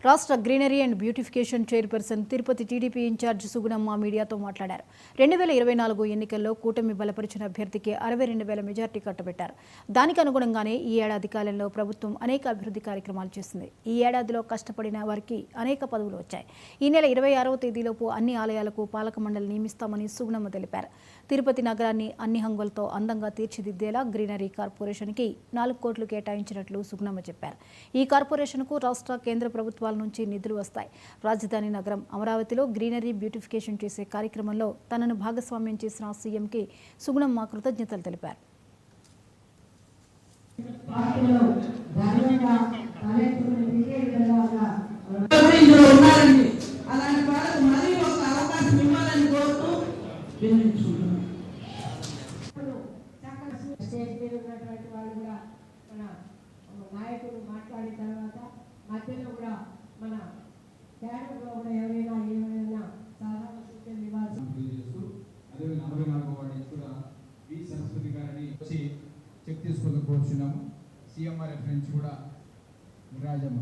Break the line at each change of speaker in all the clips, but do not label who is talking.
రాష్ట్ర greenery and beautification chairperson Tirupati TDP incharge Sugunamma మీడియాతో మాట్లాడారు. 2024 ఎన్నికల్లో కూటమి బలపరిచిన అభ్యర్థికి 62,000 మెజార్టీ కట్టబెట్టారు. దానికి అనుగుణంగానే ఈ ఏడాది కాలంలో ప్రభుత్వం అనేక అభివృద్ధి కార్యక్రమాలు చేసింది. ఈ ఏడాదిలో కష్టపడిన వారికి అనేక పదవులు వచ్చాయి. ఈ నెల 26వ తేదీలోపు అన్ని ఆలయాలకు పాలక మండలి నియమిస్తామని సుగుణమ్మ తెలిపారు. తిరుపతి నగరాన్ని అన్ని హంగులతో అందంగా తీర్చిదిద్దేలా గ్రీనరీ కార్పొరేషన్కి 4 కోట్లు కేటాయించినట్లు సుగుణమ్మ చెప్పారు. ఈ కార్పొరేషన్కు రాష్ట్ర కేంద్ర ప్రభుత్వాల నుంచి నిధులు వస్తాయి. రాజధాని నగరం అమరావతిలో గ్రీనరీ బ్యూటిఫికేషన్ చేసే కార్యక్రమంలో తనను భాగస్వామ్యం చేసిన సీఎంకి సుగుణమ్మ కృతజ్ఞతలు తెలిపారు.
నాయకులు మాట్లాడిన తర్వాత మధ్యలో కూడా మన కేడర్లో కూడా ఎవరైనా ఏమైనా సాధారణ సూచనలు ఇవ్వాల్సి
అదే 44వ వార్డు కూడా వి సరస్వతి గారిని వచ్చి చెక్ తీసుకొని కోరుచున్నాము. సీఎంఆర్ రిఫరెన్స్ కూడా రాజమ్మ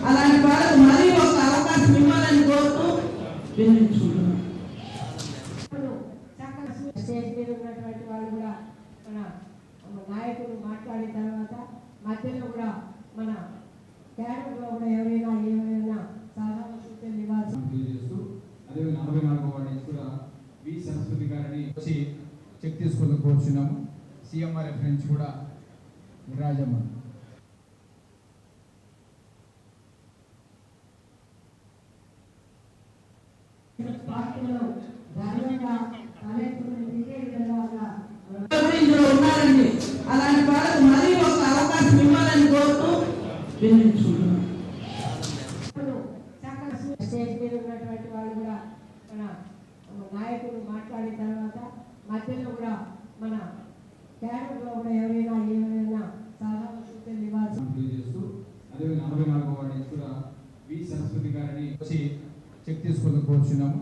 అలాంటి వాళ్ళకు మరీ ఒక అవకాశం ఇవ్వాలని కోరుతూ స్టేజ్ మీద ఉన్నటువంటి వాళ్ళు కూడా మన నాయకులు మాట్లాడిన తర్వాత మధ్యలో కూడా మన కేడర్లో కూడా ఎవరైనా ఏమైనా సాధారణ సూచనలు ఇవ్వాల్సి
అదే 44వ వార్డు కూడా వి సరస్వతి గారిని వచ్చి చెక్ తీసుకొని కోరుచున్నాము. సీఎంఆర్ రిఫరెన్స్ కూడా రాజమ్మ
అలాంటి వాళ్ళకు మరీ ఒక అవకాశం ఇవ్వాలని కోరుతూ స్టేజ్ మీద ఉన్నటువంటి వాళ్ళు కూడా మన నాయకులు మాట్లాడిన తర్వాత మధ్యలో కూడా మన కేడర్లో కూడా ఎవరైనా ఏమైనా సాధారణ సూచనలు ఇవ్వాల్సి
అదే 44వ వార్డు కూడా వి సరస్వతి గారిని వచ్చి చెక్ తీసుకొని కోరుచున్నాము.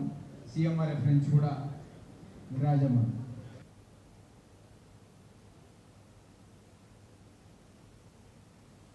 సీఎంఆర్ రిఫరెన్స్ కూడా రాజమ్మ